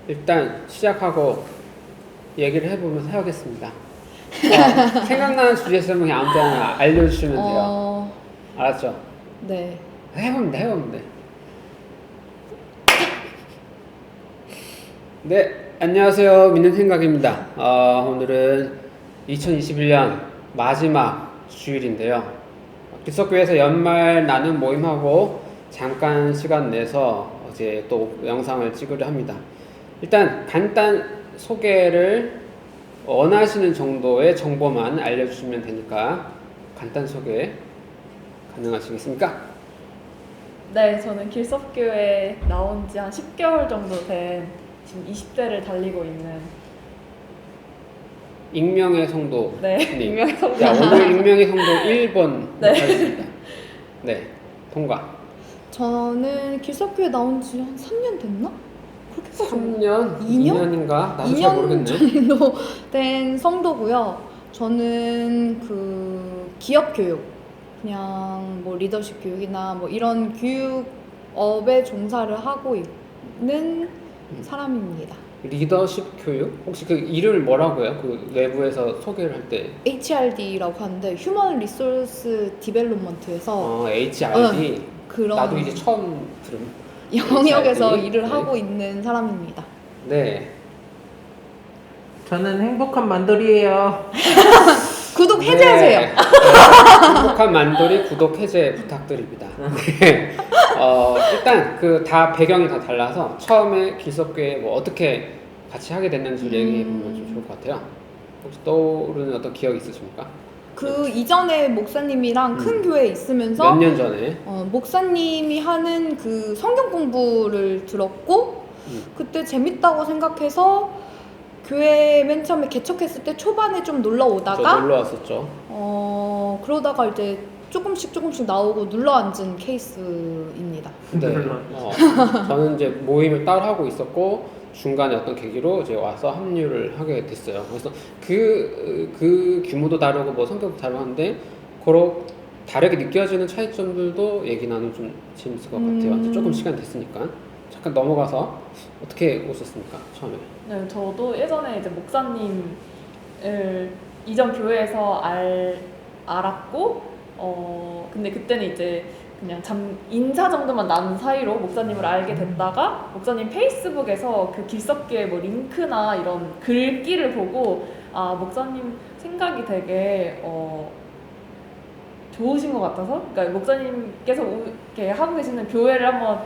일단 시작하고 얘기를 해보면서 해보겠습니다. 생각나는 주제 있으면 그냥 아무 때나 알려주시면 돼요. 알았죠? 네. 해보면 돼. 네, 안녕하세요. 믿는 생각입니다. 오늘은 2021년 마지막 주일인데요. 기석교회에서 연말 나눔 모임하고 잠깐 시간 내서 어제 또 영상을 찍으려 합니다. 일단 간단 소개를 원하시는 정도의 정보만 알려주시면 되니까 간단 소개 가능하시겠습니까? 네, 저는 길섭교회 나온 지 한 10개월 정도 된 지금 20대를 달리고 있는 익명의 성도. 네, 익명의 성도. 자, 오늘 익명의 성도 1번 네. 하겠습니다. 네, 통과. 저는 길석교회 나온 지 한 3년 됐나? 그렇게 3년? 2년? 2년인가? 나도 잘 2년 모르겠네. 정도 된 성도고요. 저는 그 기업 교육, 그냥 뭐 리더십 교육이나 뭐 이런 교육업에 종사를 하고 있는 사람입니다. 리더십 교육? 혹시 그 이름을 뭐라고 해요? 그 외부에서 소개를 할 때. HRD라고 하는데 휴먼 리소스 디벨롭먼트에서 HRD. 그런 나도 이제 처음 들은. 영역에서 HRD? 일을 네. 하고 있는 사람입니다. 네. 저는 행복한 만돌이에요. 구독 네. 해제하세요. 행복한 만돌이 구독 해제 부탁드립니다. 네. 일단 그 다 배경이 다 달라서 처음에 길석교회 뭐 어떻게 같이 하게 됐는지 얘기해 보면 좀 좋을 것 같아요. 혹시 떠오르는 어떤 기억이 있으십니까? 그 이전에 목사님이랑 큰 교회에 있으면서 몇 년 전에? 목사님이 하는 그 성경 공부를 들었고 그때 재밌다고 생각해서 교회 맨 처음에 개척했을 때 초반에 좀 놀러 저 오다가 놀러 왔었죠. 그러다가 이제 조금씩 나오고 눌러 앉은 케이스입니다. 네. 물론. 저는 이제 모임을 따로 하고 있었고 중간에 어떤 계기로 이제 와서 합류를 하게 됐어요. 그래서 그 규모도 다르고 뭐 성격도 다르고 한데 그렇게 다르게 느껴지는 차이점들도 얘기 나누면 좀 재밌을 것 같아요. 이제 조금 시간 됐으니까 잠깐 넘어가서 어떻게 오셨습니까? 처음에. 네, 저도 예전에 이제 목사님을 이전 교회에서 알았고, 근데 그때는 이제 그냥 인사 정도만 나눈 사이로 목사님을 알게 됐다가 목사님 페이스북에서 그 길석교회 뭐 링크나 이런 글귀를 보고 아 목사님 생각이 되게 좋으신 것 같아서, 그러니까 목사님께서 이렇게 하고 계시는 교회를 한번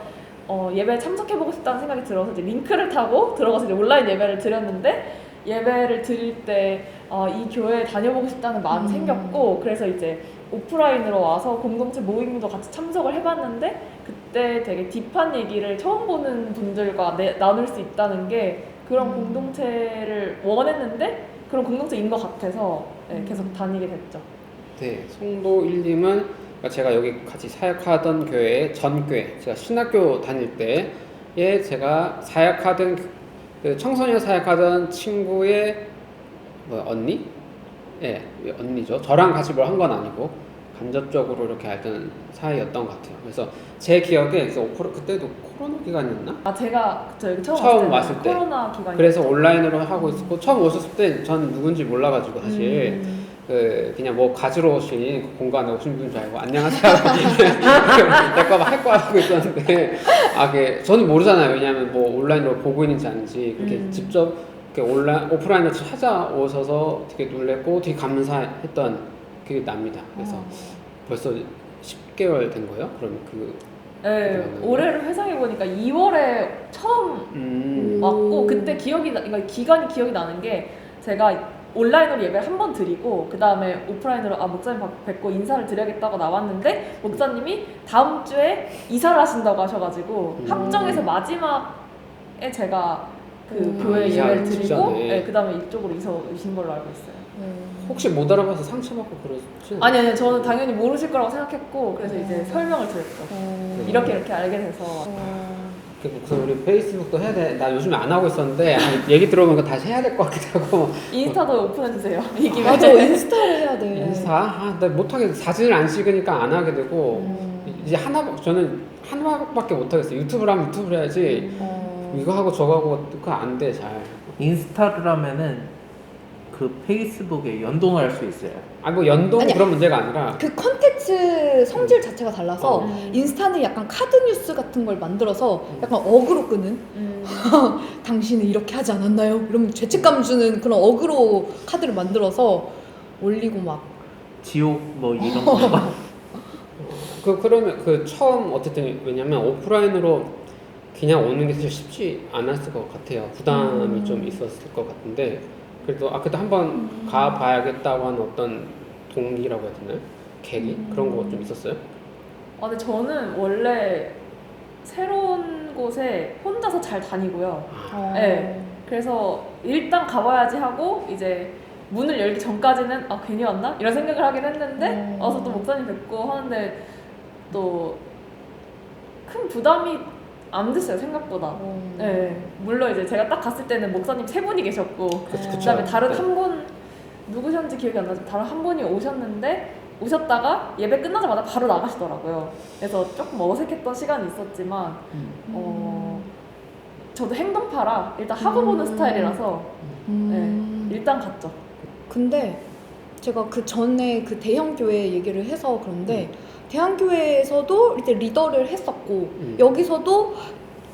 예배에 참석해보고 싶다는 생각이 들어서 이제 링크를 타고 들어가서 이제 온라인 예배를 드렸는데 예배를 드릴 때 이 교회에 다녀보고 싶다는 마음이 생겼고, 그래서 이제 오프라인으로 와서 공동체 모임도 같이 참석을 해봤는데 그때 되게 딥한 얘기를 처음 보는 분들과 나눌 수 있다는 게 그런 공동체를 원했는데 그런 공동체인 것 같아서 네, 계속 다니게 됐죠. 네, 송도 1님은 제가 여기 같이 사역하던 교회의 전교회, 제가 신학교 다닐 때에 제가 사역하던 그 청소년 사역하던 친구의 언니? 예, 언니죠. 저랑 같이 뭘 한 건 아니고 간접적으로 이렇게 알던 사이였던 것 같아요. 그래서 제 기억에 그때도 코로나 기간이었나? 제가 여기 처음 왔을 때 코로나 기간이 그래서 온라인으로 하고 있었고 처음 오셨을 때 전 누군지 몰라가지고 사실 그냥 뭐 가지러 오신 그 공간에 오신 분인 줄 알고 안녕하세요 내거 할 거 하고 있었는데 저는 모르잖아요. 왜냐하면 뭐 온라인으로 보고 있는지 아닌지 그렇게 직접 오프라인으로 찾아오셔서 되게 놀랬고 되게 감사했던 기억이 납니다. 그래서 벌써 10개월 된 거예요? 그럼 네, 올해를 회상해보니까 2월에 처음 왔고 그때 그러니까 기간이 기억이 나는 게 제가 온라인으로 예배를 한 번 드리고 그 다음에 오프라인으로 목사님 뵙고 인사를 드려야겠다고 나왔는데 목사님이 다음 주에 이사를 하신다고 하셔가지고 합정에서 마지막에 제가 그 교회 예배를 드리고 네, 그 다음에 이쪽으로 이사 오신 걸로 알고 있어요. 혹시 못 알아봐서 상처받고 그러시는? 아니 저는 당연히 모르실 거라고 생각했고 그래서 이제 설명을 드렸죠. 이렇게 알게 돼서. 그래서 우리 페이스북도 해야 돼. 나 요즘에 안 하고 있었는데 얘기 들어보니까 다시 해야 될 것 같기도 하고. 인스타도 오픈해주세요. 이게 맞아, 인스타를 해야 돼. 인스타? 나 못하겠어. 사진을 안 찍으니까 안 하게 되고 이제 저는 하나밖에 못하겠어요. 유튜브를 하면 유튜브를 해야지 이거 하고 저거 하고 그거 안 돼 잘. 인스타를 하면은 그 페이스북에 연동할 수 있어요. 아니 뭐 연동 아니야. 그런 문제가 아니라 그 컨텐츠 성질 자체가 달라서 음. 인스타는 약간 카드 뉴스 같은 걸 만들어서 약간 어그로 끄는 당신은 이렇게 하지 않았나요? 이러면 죄책감 주는 그런 어그로 카드를 만들어서 올리고 막 지옥 뭐 이런 거. 그러면 그 처음 어쨌든 왜냐면 오프라인으로 그냥 오는 게 사실 쉽지 않았을 것 같아요. 부담이 좀 있었을 것 같은데 그래도 그래도 한번 가봐야겠다고 하는 어떤 동기라고 해야 되나요? 계기 그런 거 좀 있었어요? 근데 저는 원래 새로운 곳에 혼자서 잘 다니고요. 네. 그래서 일단 가봐야지 하고 이제 문을 열기 전까지는 괜히 왔나? 이런 생각을 하긴 했는데 와서 또 목사님 뵙고 하는데 또 큰 부담이 안 됐어요 생각보다. 네. 물론 이제 제가 딱 갔을 때는 목사님 세 분이 계셨고 그다음에 다른 네. 한 분 누구셨는지 기억이 안 나지만 다른 한 분이 오셨다가 예배 끝나자마자 바로 나가시더라고요. 그래서 조금 어색했던 시간이 있었지만 저도 행동파라 일단 하고 보는 스타일이라서 일단 갔죠. 근데 제가 그 전에 그 대형 교회 얘기를 해서 그런데 대형 교회에서도 이제 리더를 했었고 여기서도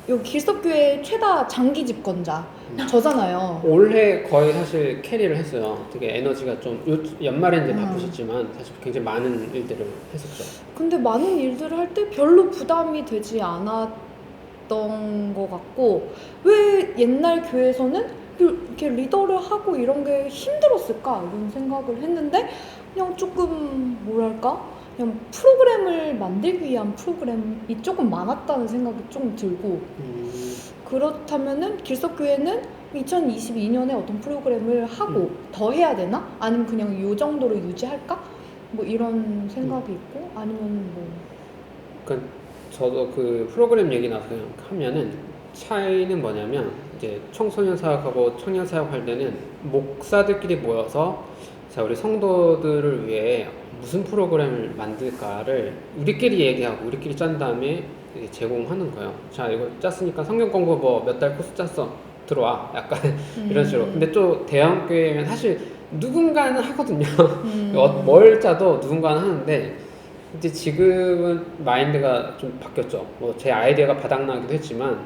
여기 길석교회 최다 장기 집권자 저잖아요. 올해 거의 사실 캐리를 했어요. 되게 에너지가 좀 연말에 이제 바쁘셨지만 사실 굉장히 많은 일들을 했었죠. 근데 많은 일들을 할 때 별로 부담이 되지 않았던 것 같고 왜 옛날 교회에서는 이렇게 리더를 하고 이런 게 힘들었을까 이런 생각을 했는데 그냥 조금 뭐랄까 그냥 프로그램을 만들기 위한 프로그램이 조금 많았다는 생각이 좀 들고 그렇다면은 길석교회는 2022년에 어떤 프로그램을 하고 더 해야 되나? 아니면 그냥 이 정도로 유지할까? 뭐 이런 생각이 있고 아니면 뭐 그러니까 저도 그 프로그램 얘기 나서 그냥 하면은 차이는 뭐냐면 이제 청소년 사역하고 청년 사역할 때는 목사들끼리 모여서 자 우리 성도들을 위해 무슨 프로그램을 만들까를 우리끼리 얘기하고 우리끼리 짠 다음에 이제 제공하는 거예요. 자 이거 짰으니까 성경 공부 뭐 몇 달 코스 짰어 들어와 약간 이런 식으로. 근데 또 대형 교회면 사실 누군가는 하거든요. 뭘 짜도 누군가는 하는데 이제 지금은 마인드가 좀 바뀌었죠. 뭐 제 아이디어가 바닥나기도 했지만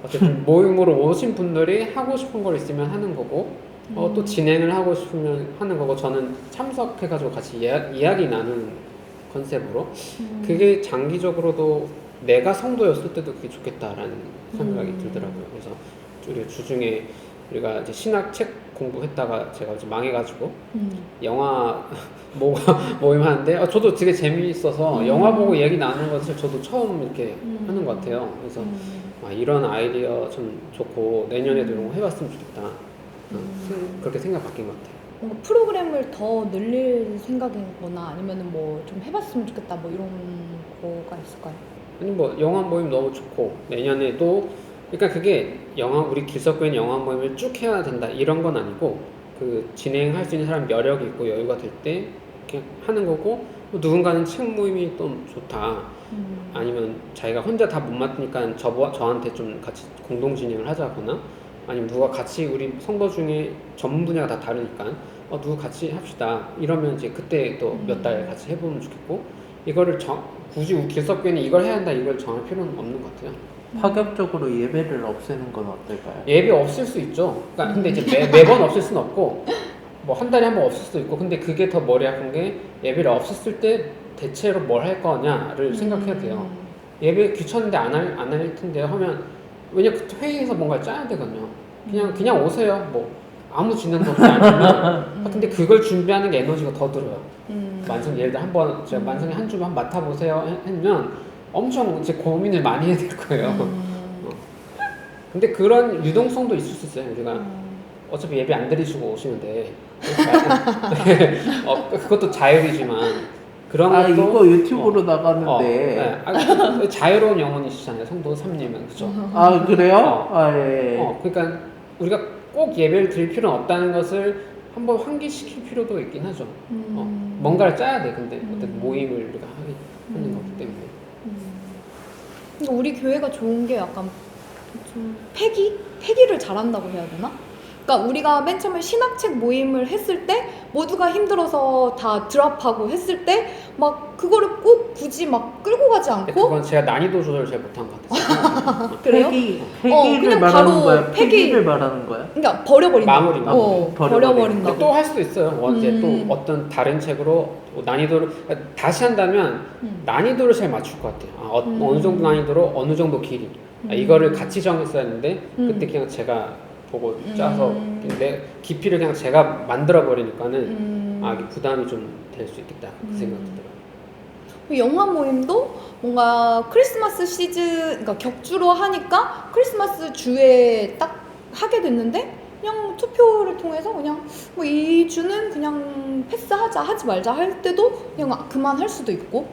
어쨌든 모임으로 오신 분들이 하고 싶은 걸 있으면 하는 거고 또 진행을 하고 싶으면 하는 거고 저는 참석해가지고 같이 이야기 나누는 컨셉으로 그게 장기적으로도 내가 성도였을 때도 그게 좋겠다라는 생각이 들더라고요. 그래서 우리 주중에 우리가 이제 신학 책 공부했다가 제가 이제 망해가지고 영화 모임 하는데 저도 되게 재미있어서 영화 보고 얘기 나누는 것을 저도 처음 이렇게 하는 것 같아요. 그래서 이런 아이디어 좀 좋고 내년에도 이런 거 해봤으면 좋겠다. 그렇게 생각 바뀐 것 같아요. 뭔가 프로그램을 더 늘릴 생각이거나 아니면은 뭐 좀 해봤으면 좋겠다 뭐 이런 거가 있을까요? 아니 뭐 영화 모임 너무 좋고 내년에도 그러니까 그게 우리 길석교회는 영화 모임을 쭉 해야 된다 이런 건 아니고 그 진행할 수 있는 사람 여력이 있고 여유가 될 때 그냥 하는 거고 뭐 누군가는 책 모임이 또 좋다 아니면 자기가 혼자 다 못 맡으니까 저한테 좀 같이 공동 진행을 하자거나 아니면 누가 같이 우리 성도 중에 전문 분야가 다 다르니까 누구 같이 합시다 이러면 이제 그때 또 몇 달 같이 해보면 좋겠고 이거를 굳이 우리 길석교회는 이걸 해야 한다 이걸 정할 필요는 없는 것 같아요. 파격적으로 예배를 없애는 건 어떨까요? 예배 없앨 수 있죠. 그러니까 근데 이제 매번 없앨 수는 없고 뭐 한 달에 한 번 없앨 수도 있고 근데 그게 더 머리 아픈 게 예배를 없앴을 때 대체로 뭘 할 거냐를 생각해야 돼요. 예배 귀찮은데 안 할 텐데 하면 왜냐 그 회의에서 뭔가 짜야 되거든요. 그냥 오세요. 뭐 아무 진행도 없이 아니면 근데 그걸 준비하는 게 에너지가 더 들어요. 만성 예를 들어 한번 제가 만성이 한 주만 맡아보세요 했면 엄청 이제 고민을 많이 해야 될 거예요. 근데 그런 유동성도 있을 수 있어요. 우리가 어차피 예배 안 드리시고 오시는데 그것도 자율이지만 그런 것도 이거 유튜브로 나가는데 네. 자유로운 영혼이시잖아요. 성도 3님은 그죠? 그래요? 예. 그러니까 우리가 꼭 예배를 드릴 필요는 없다는 것을 한번 환기시킬 필요도 있긴 하죠. 뭔가를 짜야 돼. 근데 어떤 모임을 우리가 하는 거기 때문에. 그러니까 우리 교회가 좋은 게 약간 좀 폐기를 잘한다고 해야 되나? 그러니까 우리가 맨 처음에 신학책 모임을 했을 때 모두가 힘들어서 다 드랍하고 했을 때 막 그거를 꼭 굳이 막 끌고 가지 근데 않고 그건 제가 난이도 조절 잘 못한 것 같아요. 그래요? 폐기를 그냥 말하는 바로 거야? 폐기. 폐기를 말하는 거야? 그러니까 버려버린다. 마무리. 버려버린다고. 또 할 수도 있어요. 이제 또 음. 어떤 다른 책으로 난이도를 다시 한다면 난이도를 잘 맞출 것 같아요. 어느 정도 난이도로 어느 정도 길이. 이거를 같이 정했어야 했는데 그때 그냥 제가 보고 짜서 내 깊이를 그냥 제가 만들어 버리니까는 이게 부담이 좀 될 수 있겠다 그 생각이 들어요. 영화 모임도 뭔가 크리스마스 시즌, 그러니까 격주로 하니까 크리스마스 주에 딱 하게 됐는데 그냥 투표를 통해서 그냥 뭐 이 주는 그냥 패스하자 하지 말자 할 때도 그냥 그만할 수도 있고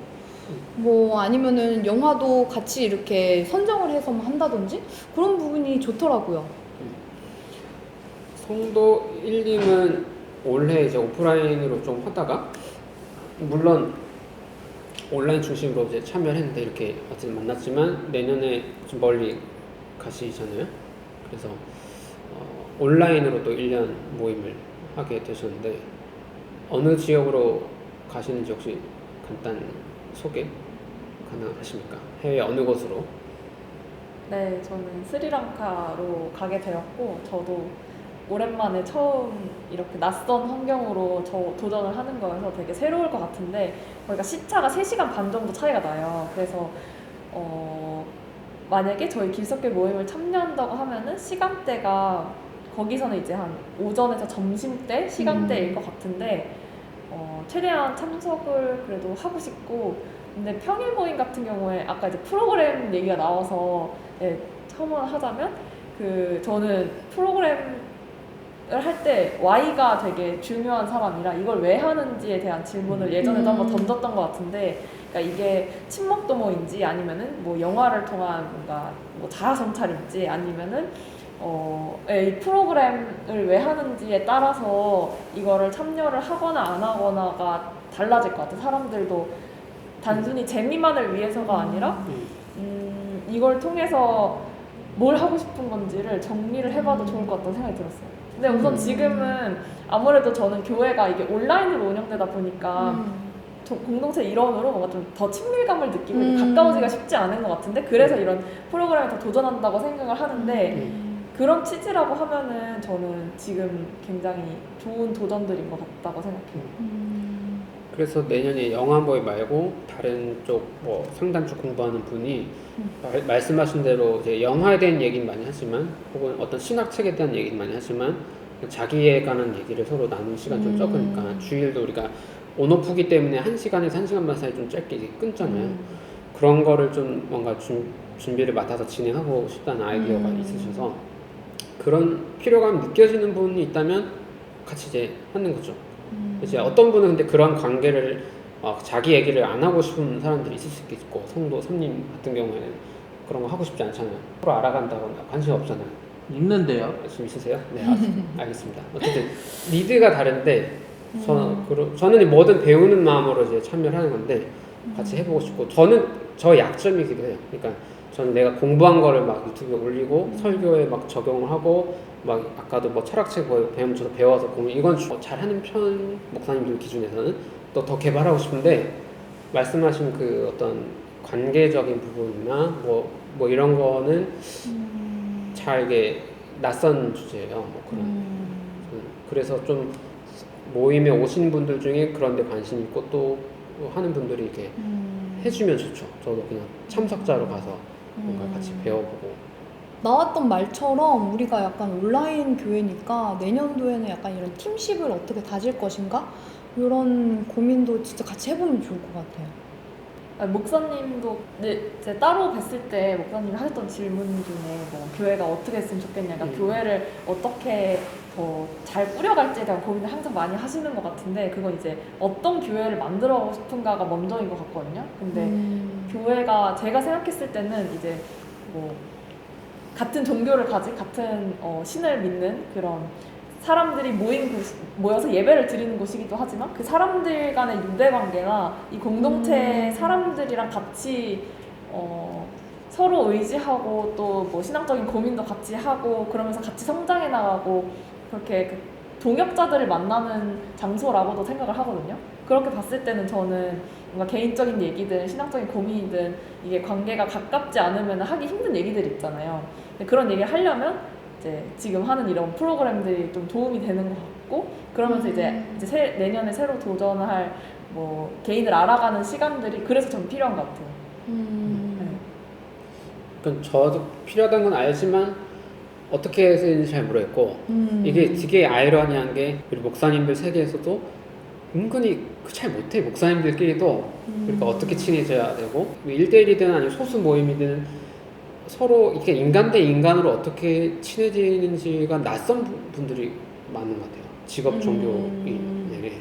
뭐 아니면은 영화도 같이 이렇게 선정을 해서 뭐 한다든지 그런 부분이 좋더라고요. 성도 1, 2는 올해 이제 오프라인으로 좀 하다가 물론 온라인 중심으로 이제 참여를 했는데 이렇게 어쨌든 만났지만 내년에 좀 멀리 가시잖아요. 그래서 온라인으로 또 1년 모임을 하게 되셨는데 어느 지역으로 가시는지 혹시 간단 소개 가능하십니까? 해외 어느 곳으로? 네, 저는 스리랑카로 가게 되었고 저도 오랜만에 처음 이렇게 낯선 환경으로 도전을 하는 거여서 되게 새로울 것 같은데 거기가 시차가 3시간 반 정도 차이가 나요. 그래서 만약에 저희 길석길 모임을 참여한다고 하면은 시간대가 거기서는 이제 한 오전에서 점심때 시간대일 것 같은데 최대한 참석을 그래도 하고 싶고 근데 평일 모임 같은 경우에 아까 이제 프로그램 얘기가 나와서 첨언하자면 저는 프로그램을 할 때 Y가 되게 중요한 사람이라 이걸 왜 하는지에 대한 질문을 예전에도 한번 던졌던 것 같은데 그러니까 이게 친목도모인지 아니면은 뭐 영화를 통한 뭔가 뭐 자아성찰인지 아니면은 이 프로그램을 왜 하는지에 따라서 이거를 참여를 하거나 안 하거나가 달라질 것 같아요. 사람들도 단순히 재미만을 위해서가 아니라 이걸 통해서 뭘 하고 싶은 건지를 정리를 해봐도 좋을 것 같다는 생각이 들었어요. 근데 우선 지금은 아무래도 저는 교회가 이게 온라인으로 운영되다 보니까 공동체 일원으로 뭔가 좀 더 친밀감을 느끼고 가까워지기가 쉽지 않은 것 같은데 그래서 이런 프로그램에 더 도전한다고 생각을 하는데 그런 취지라고 하면은 저는 지금 굉장히 좋은 도전들인 것 같다고 생각해요. 그래서 내년에 영화 모임 말고 다른 쪽 뭐 상단 쪽 공부하는 분이 말씀하신 대로 이제 영화에 대한 얘기는 많이 하지만 혹은 어떤 신학책에 대한 얘기는 많이 하지만 자기에 관한 얘기를 서로 나누는 시간 좀 적으니까 주일도 우리가 온오프기 때문에 1시간에서 1시간 반 사이 좀 짧게 이제 끊잖아요. 그런 거를 좀 뭔가 준비를 맡아서 진행하고 싶다는 아이디어가 있으셔서 그런 필요감 느껴지는 분이 있다면 같이 이제 하는 거죠. 이제 어떤 분은 근데 그런 관계를 자기 얘기를 안 하고 싶은 사람들이 있을 수 있겠고 성도 삼님 같은 경우에는 그런 거 하고 싶지 않잖아요. 서로 알아간다거나 관심 없잖아요. 있는데요. 관심 있으세요? 네, 알겠습니다. 어쨌든 니드가 다른데 저는 뭐든 배우는 마음으로 이제 참여를 하는 건데 같이 해보고 싶고 저는 저 약점이기도 해요. 그러니까 저는 내가 공부한 거를 막 유튜브에 올리고 설교에 막 적용을 하고 막 아까도 뭐 철학책 배우면서 배워서 보면 이건 잘하는 편 목사님들 기준에서는 또 더 개발하고 싶은데 말씀하신 그 어떤 관계적인 부분이나 뭐 이런 거는 잘 이게 낯선 주제예요. 뭐 그런 그래서 좀 모임에 오시는 분들 중에 그런 데 관심 있고 또 하는 분들이 이렇게 해주면 좋죠. 저도 그냥 참석자로 가서 뭔가 같이 배워보고 나왔던 말처럼 우리가 약간 온라인 교회니까 내년도에는 약간 이런 팀십을 어떻게 다질 것인가? 이런 고민도 진짜 같이 해보면 좋을 것 같아요. 목사님도 이제 따로 뵀을 때 목사님이 하셨던 질문 중에 뭐 교회가 어떻게 했으면 좋겠냐, 그러니까 교회를 어떻게 더 잘 꾸려갈지에 대한 고민을 항상 많이 하시는 것 같은데 그건 이제 어떤 교회를 만들어가고 싶은가가 먼저인 것 같거든요. 근데 교회가 제가 생각했을 때는 이제 뭐 같은 종교를 가진 같은 신을 믿는 그런 사람들이 모여서 예배를 드리는 곳이기도 하지만 그 사람들 간의 유대 관계나 이 공동체 사람들이랑 같이 서로 의지하고 또 뭐 신앙적인 고민도 같이 하고 그러면서 같이 성장해 나가고 그렇게 그 동역자들을 만나는 장소라고도 생각을 하거든요. 그렇게 봤을 때는 저는 뭔가 개인적인 얘기든 신앙적인 고민이든 이게 관계가 가깝지 않으면 하기 힘든 얘기들 있잖아요. 근데 그런 얘기를 하려면 이제 지금 하는 이런 프로그램들이 좀 도움이 되는 것 같고 그러면서 이제 내년에 새로 도전할 뭐 개인을 알아가는 시간들이 그래서 전 필요한 것 같아요. 그러니까 저도 필요하다는 건 알지만 어떻게 쓰는지 잘 모르겠고 이게 되게 아이러니한 게 우리 목사님들 세계에서도 은근히 잘 못해. 목사님들끼리도 그러니까 어떻게 친해져야 되고 1대1이든 아니면 소수 모임이든 서로 이렇게 인간 대 인간으로 어떻게 친해지는지가 낯선 분들이 많은 것 같아요. 직업 종교인에게.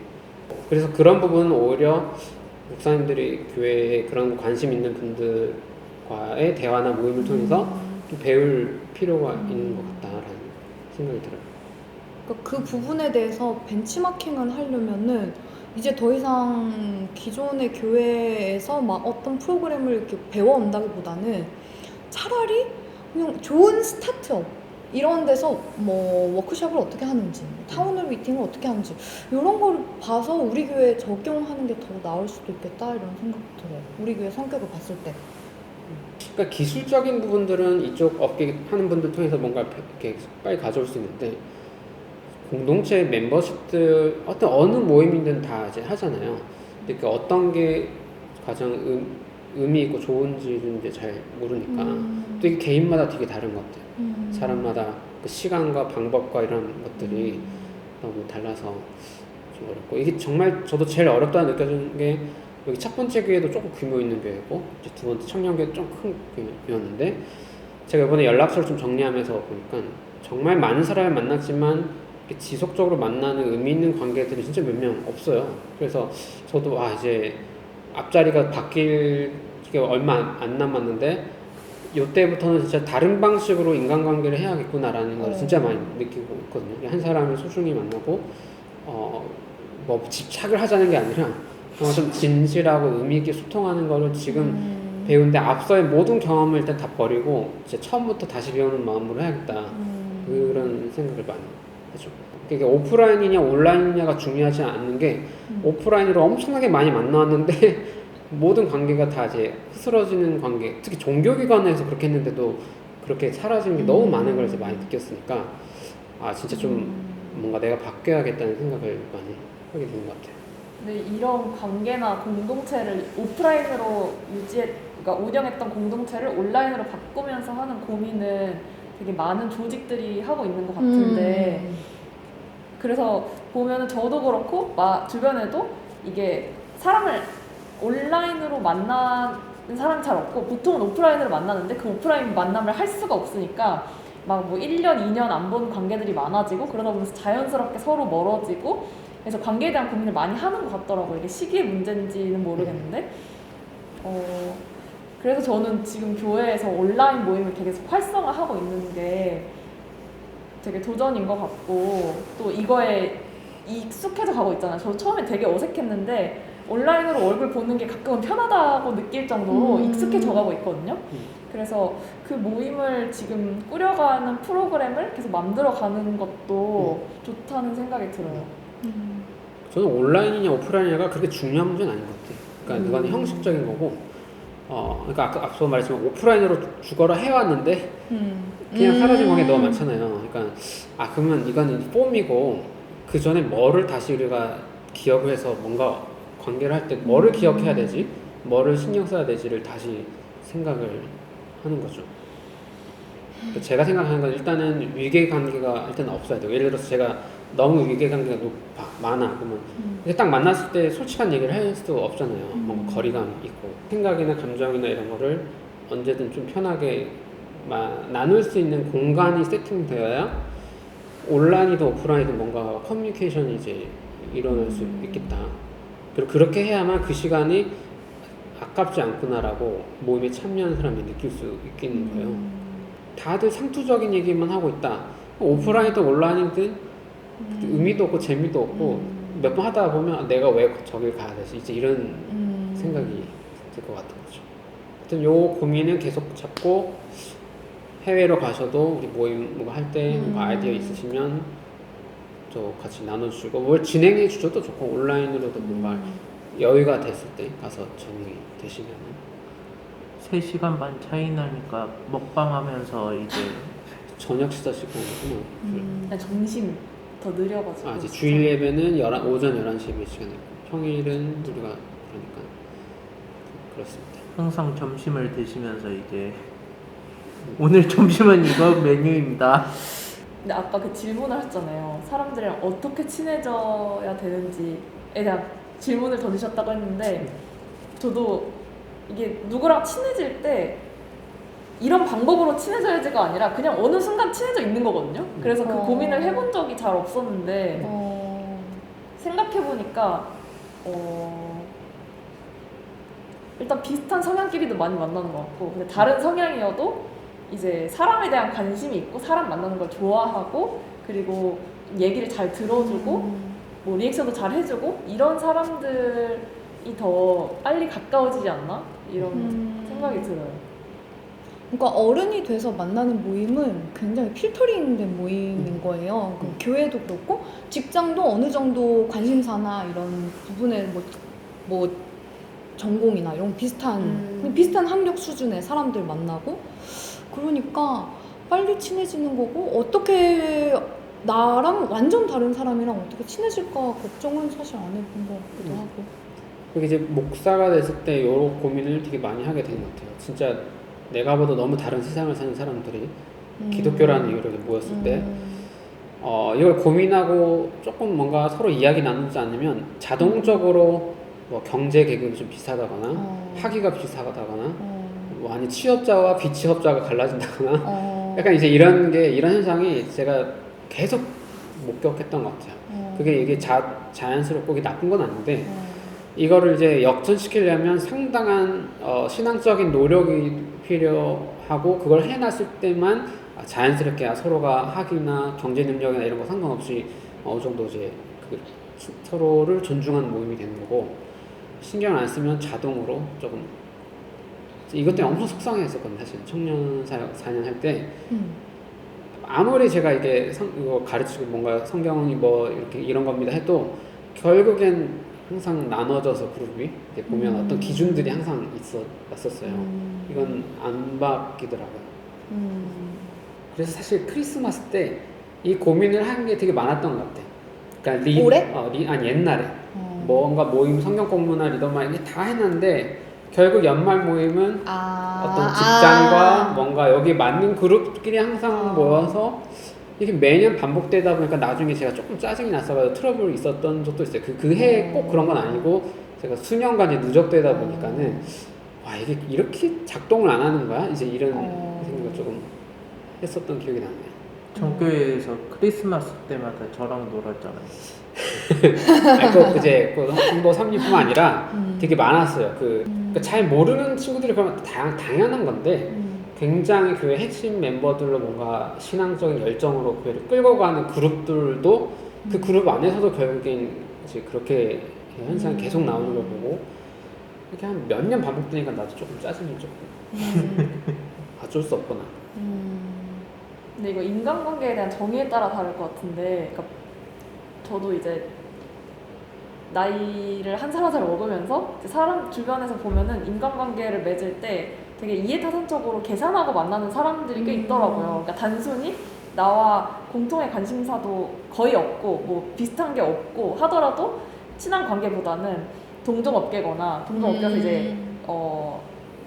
그래서 그런 부분은 오히려 목사님들이 교회에 그런 관심 있는 분들과의 대화나 모임을 통해서 좀 배울 필요가 있는 것 같다라는 생각이 들어요. 그러니까 그 부분에 대해서 벤치마킹을 하려면은 이제 더 이상 기존의 교회에서 막 어떤 프로그램을 이렇게 배워온다기보다는 차라리 그냥 좋은 스타트업 이런 데서 뭐 워크숍을 어떻게 하는지 타운홀 미팅을 어떻게 하는지 이런 거를 봐서 우리 교회에 적용하는 게 더 나을 수도 있겠다 이런 생각이 들어요. 우리 교회 성격을 봤을 때. 그러니까 기술적인 부분들은 이쪽 업계 하는 분들 통해서 뭔가 이렇게 빨리 가져올 수 있는데 공동체 멤버십들 어느 모임이든 다 이제 하잖아요. 근데 그 어떤 게 가장 의미 있고 좋은지는 이제 잘 모르니까 또 이게 개인마다 되게 다른 것 같아요. 사람마다 그 시간과 방법과 이런 것들이 너무 달라서 좀 어렵고 이게 정말 저도 제일 어렵다고 느껴지는 게 여기 첫 번째 교회도 조금 규모 있는 교회고 이제 두 번째 청년교회 좀 큰 교회였는데 제가 이번에 연락처를 좀 정리하면서 보니까 정말 많은 사람을 만났지만 지속적으로 만나는 의미 있는 관계들이 진짜 몇 명 없어요. 그래서 저도 이제 앞자리가 바뀔 게 얼마 안 남았는데 이때부터는 진짜 다른 방식으로 인간관계를 해야겠구나라는 걸 진짜 많이 느끼고 있거든요. 한 사람을 소중히 만나고 뭐 집착을 하자는 게 아니라 좀 진실하고 의미 있게 소통하는 거를 지금 배우는데 앞서의 모든 경험을 일단 다 버리고 이제 처음부터 다시 배우는 마음으로 해야겠다 그런 생각을 많이 하죠. 이게 오프라인이냐 온라인이냐가 중요하지 않는 게 오프라인으로 엄청나게 많이 만나왔는데 모든 관계가 다 이제 흐스러지는 관계, 특히 종교기관에서 그렇게 했는데도 그렇게 사라지는 게 너무 많은 걸 이제 많이 느꼈으니까 진짜 좀 뭔가 내가 바뀌어야겠다는 생각을 많이 하게 되는 것 같아요. 근데 이런 관계나 공동체를 오프라인으로 그러니까 운영했던 공동체를 온라인으로 바꾸면서 하는 고민은 되게 많은 조직들이 하고 있는 것 같은데 그래서 보면은 저도 그렇고 주변에도 이게 사람을 온라인으로 만나는 사람이 잘 없고 보통은 오프라인으로 만나는데 그 오프라인 만남을 할 수가 없으니까 막 뭐 1년, 2년 안 본 관계들이 많아지고 그러다 보면서 자연스럽게 서로 멀어지고 그래서 관계에 대한 고민을 많이 하는 것 같더라고요. 이게 시기의 문제인지는 모르겠는데 그래서 저는 지금 교회에서 온라인 모임을 되게 활성화하고 있는 게 되게 도전인 것 같고 또 이거에 익숙해져 가고 있잖아요. 저 처음에 되게 어색했는데 온라인으로 얼굴 보는 게 가끔은 편하다고 느낄 정도로 익숙해져 가고 있거든요. 그래서 그 모임을 지금 꾸려가는 프로그램을 계속 만들어가는 것도 좋다는 생각이 들어요. 저는 온라인이냐 오프라인이냐가 그렇게 중요한 문제는 아닌 것 같아요. 그러니까 그건 형식적인 거고 그러니까 앞서 말했지만 오프라인으로 죽어라 해왔는데 그냥 사라진 관계 너무 많잖아요. 그러니까 그러면 이거는 폼이고 그 전에 뭐를 다시 우리가 기억을 해서 뭔가 관계를 할 때 뭐를 기억해야 되지, 뭐를 신경 써야 되지를 다시 생각을 하는 거죠. 그러니까 제가 생각하는 건 일단은 위계 관계가 일단 없어야 돼요. 예를 들어서 제가 너무 위계 관계가 많아 그러면 딱 만났을 때 솔직한 얘기를 할 수도 없잖아요. 뭔가 거리감 있고 생각이나 감정이나 이런 거를 언제든 좀 편하게 나눌 수 있는 공간이 세팅되어야 온라인이든 오프라인이든 뭔가 커뮤니케이션이 이제 일어날 수 있겠다. 그리고 그렇게 해야만 그 시간이 아깝지 않구나라고 모임에 참여하는 사람이 느낄 수 있겠는 거예요. 다들 상투적인 얘기만 하고 있다. 오프라인이든 온라인이든 의미도 없고 재미도 없고 몇 번 하다 보면 내가 왜 저길 가야 되지? 이제 이런 생각이 들 것 같은 거죠. 하여튼 요 고민은 계속 잡고 해외로 가셔도 우리 모임 뭐 할 때 아이디어 있으시면 저 같이 나눠주시고 뭘 진행해 주셔도 좋고 온라인으로도 뭔가 여유가 됐을 때 가서 진행이 되시면 3시간 반 차이 나니까 먹방 하면서 이제 저녁 식사 시간이구나. 그냥 점심 더 느려가지고. 이제 주일 예배는 오전 11시에 몇 시간 있고 평일은 우리가 그러니까 그렇습니다. 항상 점심을 드시면서 이제 오늘 점심은 이거 메뉴입니다. 근데 아까 그 질문을 하셨잖아요. 사람들이랑 어떻게 친해져야 되는지에 대한 질문을 던지셨다고 했는데 저도 이게 누구랑 친해질 때 이런 방법으로 친해져야지가 아니라 그냥 어느 순간 친해져 있는 거거든요. 그래서 그 고민을 해본 적이 잘 없었는데 생각해보니까 일단 비슷한 성향끼리도 많이 만나는 것 같고 근데 다른 성향이어도 이제 사람에 대한 관심이 있고 사람 만나는 걸 좋아하고 그리고 얘기를 잘 들어주고 뭐 리액션도 잘 해주고 이런 사람들이 더 빨리 가까워지지 않나? 이런 생각이 들어요. 그러니까 어른이 돼서 만나는 모임은 굉장히 필터링된 모임인 거예요. 그 교회도 그렇고 직장도 어느 정도 관심사나 이런 부분에 뭐 전공이나 이런 비슷한 학력 수준의 사람들 만나고 그러니까 빨리 친해지는 거고 어떻게 나랑 완전 다른 사람이랑 어떻게 친해질까 걱정은 사실 안 해본 것 같기도 하고. 그게 이제 목사가 됐을 때 여러 고민을 되게 많이 하게 되는 것 같아요. 진짜 내가 봐도 너무 다른 세상을 사는 사람들이 기독교라는 이유로 모였을 때 이걸 고민하고 조금 뭔가 서로 이야기 나누지 않으면 자동적으로 뭐 경제 계급이 좀 비슷하다거나 학위가 비슷하다거나 뭐 아니 취업자와 비취업자가 갈라진다거나 약간 이제 이런 현상이 제가 계속 목격했던 것 같아요. 그게 이게 자연스럽고 이게 나쁜 건 아닌데 이거를 이제 역전시키려면 상당한 신앙적인 노력이 필요하고 그걸 해놨을 때만 자연스럽게 서로가 학위나 경제 능력이나 이런 거 상관없이 어느 정도 이제 서로를 존중하는 모임이 되는 거고 신경을 안 쓰면 자동으로 조금 이것 때문에 엄청 속상했었거든요. 사실 청년 사역 4년 할 때 아무리 제가 이거 가르치고 뭔가 성경이 뭐 이렇게 이런 겁니다 해도 결국엔 항상 나눠져서 그룹이 보면 어떤 기준들이 항상 왔었어요. 이건 안 바뀌더라고요. 그래서 사실 크리스마스 때 이 고민을 한 게 되게 많았던 것 같아요. 그러니까 올해? 아니 옛날에 뭔가 모임 성경 공부나 리더만 이게 다 해놨는데 결국 연말 모임은 어떤 직장과 뭔가 여기 맞는 그룹끼리 항상 모여서 이게 매년 반복되다 보니까 나중에 제가 조금 짜증이 났어가지고 트러블이 있었던 적도 있어요. 그 해에 꼭 그런 건 아니고 제가 수년간 이제 누적되다 보니까는 와 이게 이렇게 작동을 안 하는 거야? 이제 이런 생각을 조금 했었던 기억이 나네요. 전교회에서 크리스마스 때마다 저랑 놀았잖아요. 그제 성도 3리뿐만 아니라 되게 많았어요. 그러니까 잘 모르는 친구들이 그러면 당연한 건데 굉장히 교회 핵심 멤버들로 뭔가 신앙적인 열정으로 교회를 끌고 가는 그룹들도 그 그룹 안에서도 결국엔 이제 그렇게 현상이 계속 나오는 걸 보고 이렇게 한 몇 년 반복되니까 나도 조금 짜증이 조금 어쩔 수 없구나. 근데 이거 인간관계에 대한 정의에 따라 다를 것 같은데 그러니까 저도 이제 나이를 한 살 한 살 먹으면서 이제 사람 주변에서 보면은 인간관계를 맺을 때 되게 이해타산적으로 계산하고 만나는 사람들이 꽤 있더라고요. 그러니까 단순히 나와 공통의 관심사도 거의 없고 뭐 비슷한 게 없고 하더라도 친한 관계보다는 동종업계거나 동종업계에서 이제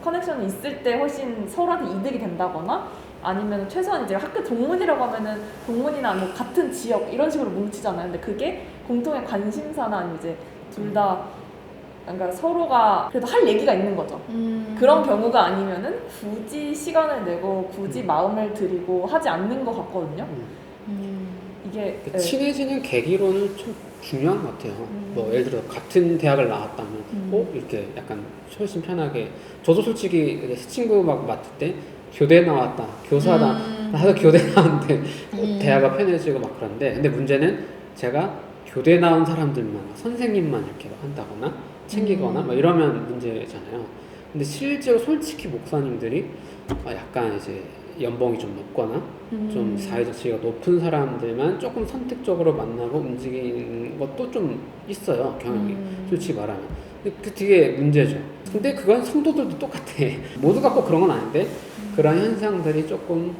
커넥션이 있을 때 훨씬 서로한테 이득이 된다거나 아니면 최소한 이제 학교 동문이라고 하면은 동문이나 뭐 같은 지역 이런 식으로 뭉치잖아요. 근데 그게 공통의 관심사나 아니면 이제 둘 다 그러니까 서로가 그래도 할 얘기가 있는 거죠. 그런 경우가 아니면은 굳이 시간을 내고 굳이 마음을 들이고 하지 않는 것 같거든요. 이게 친해지는 계기로는 좀 중요한 것 같아요. 뭐 예를 들어 같은 대학을 나왔다면 이렇게 약간 훨씬 편하게 저도 솔직히 새 친구 막 맡을 때 교대 나왔다, 교사다, 나도 교대 나왔는데 대화가 편해지고 막 그런데 근데 문제는 제가 교대 나온 사람들만 선생님만 이렇게 한다거나 챙기거나 막 이러면 문제잖아요. 근데 실제로 솔직히 목사님들이 약간 이제 연봉이 좀 높거나 좀 사회적 지위가 높은 사람들만 조금 선택적으로 만나고 움직이는 것도 좀 있어요, 경향이. 솔직히 말하면. 근데 그 되게 문제죠. 근데 그건 성도들도 똑같아. 모두가 꼭 그런 건 아닌데 그런 현상들이 조금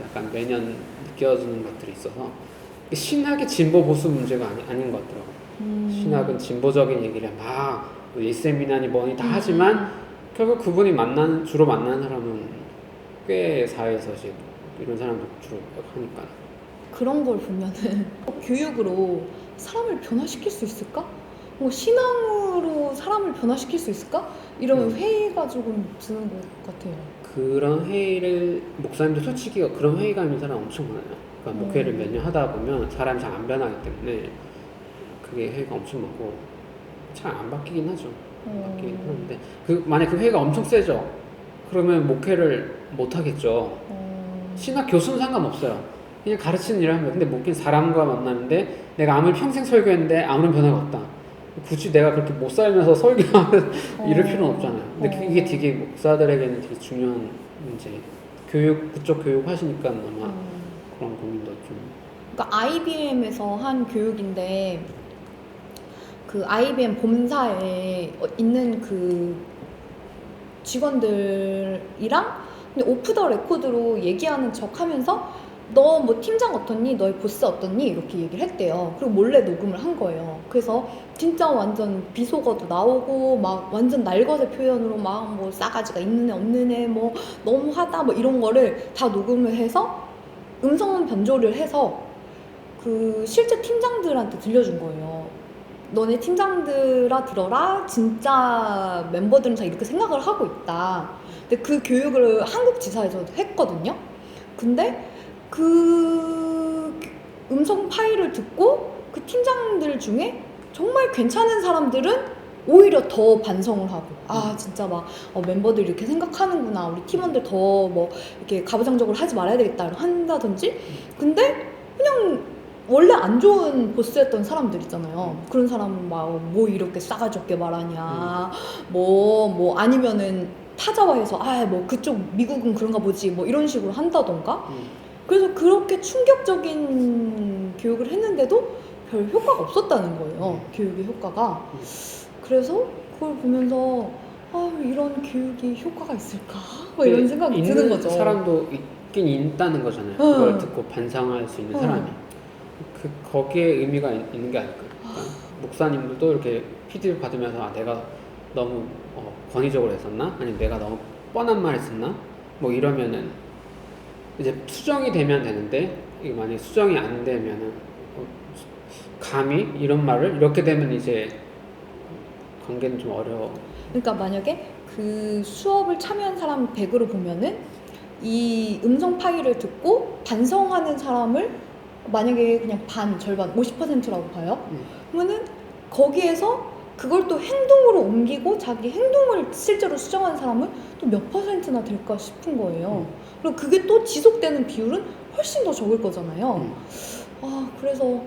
약간 매년 느껴지는 것들이 있어서 신학의 진보 보수 문제가 아닌 것 같더라고요. 신학은 진보적인 얘기를 막 예세미나니 뭐니 다 하지만 결국 그분이 주로 만나는 사람은 꽤 사회에서 이제 이런 사람들 주로 하니까. 그런 걸 보면은 교육으로 사람을 변화시킬 수 있을까? 뭐 신앙으로 사람을 변화시킬 수 있을까? 이런 회의가 조금 드는 것 같아요. 그런 회의를 목사님도 솔직히 그런 회의가 있는 사람 엄청 많아요. 그러니까 목회를 몇 년 하다 보면 사람이 잘 안 변하기 때문에 그게 회의가 엄청 많고 잘 안 바뀌긴 하죠. 바뀌긴 하는데 만약 그 회의가 엄청 세죠. 그러면 목회를 못 하겠죠. 신학 교수는 상관없어요. 그냥 가르치는 일을 하면. 근데 목회는 사람과 만나는데 내가 아무리 평생 설교했는데 아무런 변화가 없다. 굳이 내가 그렇게 못 살면서 설교하면 이럴 필요는 없잖아요. 근데 이게 되게 목사들에게는 되게 중요한 문제. 그쪽 교육 하시니까 아마 그런 고민도 좀. 그러니까 IBM에서 한 교육인데 그 IBM 본사에 있는 그 직원들이랑 근데 오프 더 레코드로 얘기하는 척 하면서 너 뭐 팀장 어떻니? 너희 보스 어떻니? 이렇게 얘기를 했대요. 그리고 몰래 녹음을 한 거예요. 그래서 진짜 완전 비속어도 나오고 막 완전 날것의 표현으로 막 뭐 싸가지가 있는 애 없는 애 뭐 너무하다 뭐 이런 거를 다 녹음을 해서 음성 변조를 해서 그 실제 팀장들한테 들려준 거예요. 너네 팀장들아 들어라. 진짜 멤버들은 다 이렇게 생각을 하고 있다. 근데 그 교육을 한국 지사에서 했거든요. 근데 그 음성 파일을 듣고 그 팀장들 중에 정말 괜찮은 사람들은 오히려 더 반성을 하고 진짜 막 멤버들이 이렇게 생각하는구나. 우리 팀원들 더 뭐 이렇게 가부장적으로 하지 말아야 되겠다 한다든지. 근데 그냥 원래 안 좋은 보스였던 사람들 있잖아요. 그런 사람은 막 뭐 이렇게 싸가지 없게 말하냐. 뭐 아니면은 타자화해서 뭐 그쪽 미국은 그런가 보지 뭐 이런 식으로 한다던가. 그래서 그렇게 충격적인 교육을 했는데도 별 효과가 없었다는 거예요. 교육의 효과가. 그래서 그걸 보면서 이런 교육이 효과가 있을까? 뭐 이런 생각이 드는 거죠. 사람도 있긴 있다는 거잖아요. 그걸 듣고 반성할 수 있는 사람이. 거기에 의미가 있는 게 아닐까. 그러니까 목사님들도 이렇게 피드백 받으면서 내가 너무 권위적으로 했었나? 아니면 내가 너무 뻔한 말 했었나? 뭐 이러면은 이제 수정이 되면 되는데 이게 만약에 수정이 안 되면은 감히 이런 말을 이렇게 되면 이제 관계는 좀 어려워. 그러니까 만약에 그 수업을 참여한 사람 100으로 보면은 이 음성 파일을 듣고 반성하는 사람을 만약에 그냥 절반 50%라고 봐요. 그러면은 거기에서 그걸 또 행동으로 옮기고 자기 행동을 실제로 수정하는 사람은 또 몇 %나 될까 싶은 거예요. 그리고 그게 또 지속되는 비율은 훨씬 더 적을 거잖아요. 그래서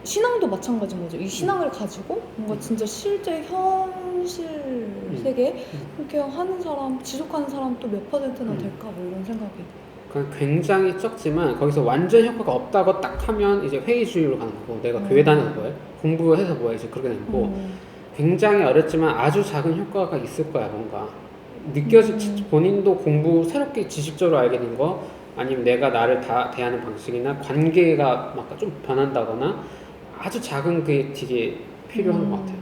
신앙도 마찬가지인 거죠. 이 신앙을 가지고 뭔가 진짜 실제 현실 세계 그렇게 하는 사람, 지속하는 사람 또 몇 %나 될까 뭐 이런 생각이. 굉장히 적지만 거기서 완전 효과가 없다고 딱 하면 이제 회의주의로 가는 거고 내가 교회 다녀서 뭐해? 공부해서 뭐해? 이제 그렇게 되는 거고 굉장히 어렵지만 아주 작은 효과가 있을 거야 뭔가 본인도 공부 새롭게 지식적으로 알게 된 거 아니면 내가 나를 대하는 방식이나 관계가 막 좀 변한다거나 아주 작은 게 되게 필요한 것 같아요.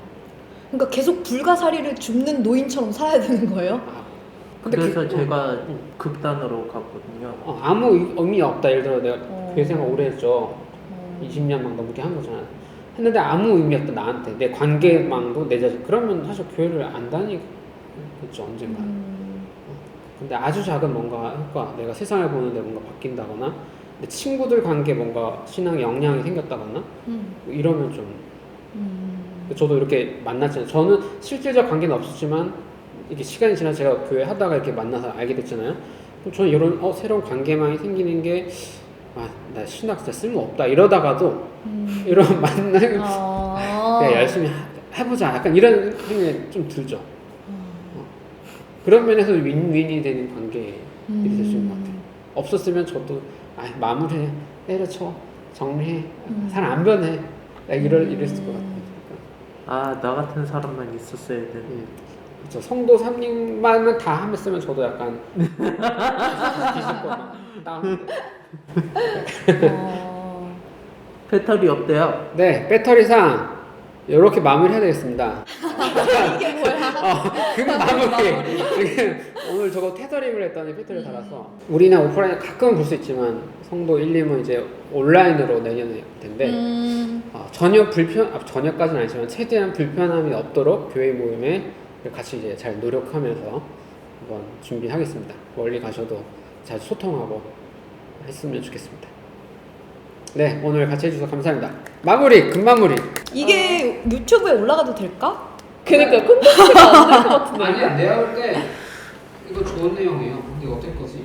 그러니까 계속 불가사리를 줍는 노인처럼 살아야 되는 거예요? 근데 그래서 제가 극단으로 갔거든요. 아무 의미 없다. 예를 들어 내가 교회 생활 오래 했죠. 20년 막 넘게 한 거잖아. 했는데 아무 의미 없다 나한테. 내 관계망도 내 자식. 그러면 사실 교회를 안 다니겠죠 언젠가. 근데 아주 작은 뭔가 효과, 내가 세상을 보는데 뭔가 바뀐다거나 내 친구들 관계 뭔가 신앙에 영향이 생겼다거나 뭐 이러면 좀 저도 이렇게 만났잖아요. 저는 실질적 관계는 없었지만 이게 시간이 지나 제가 교회 하다가 이렇게 만나서 알게 됐잖아요. 저는 이런 새로운 관계망이 생기는 게 나 신학 진짜 쓸모없다 이러다가도 이런 만남을 그냥 열심히 해보자 약간 이런 생각이 좀 들죠. 그런 면에서 윈윈이 되는 관계들이 될 수 있는 것 같아요. 없었으면 저도 마무리해, 때려쳐, 정리해, 사람 안 변해 이랬을 것 같아요. 아, 나 같은 사람만 있었어야 되는. 그렇죠. 성도 3님만은 다 했으면 저도 약간 뒤집거나 다운. 배터리 어때요? 네, 배터리상 이렇게 마무리해야 되겠습니다. 이게 뭐야? 그게 마무리. 지금 오늘 저거 테더링을 했더니 배터리 달아서 우리나 오프라인 가끔 볼 수 있지만 성도 1, 2는 이제 온라인으로 내년에 할 텐데 전혀까지는 아니지만 최대한 불편함이 없도록 교회 모임에 같이 이제 잘 노력하면서 한번 준비하겠습니다. 멀리 가셔도 잘 소통하고 했으면 좋겠습니다. 네, 오늘 같이 해주셔서 감사합니다. 마무리, 금마무리. 이게 유튜브에 올라가도 될까? 그러니까 콘텐츠가 안 될 것 같은데. 아니야, 내가 볼 때 이거 좋은 내용이에요. 근데 어떨 거지?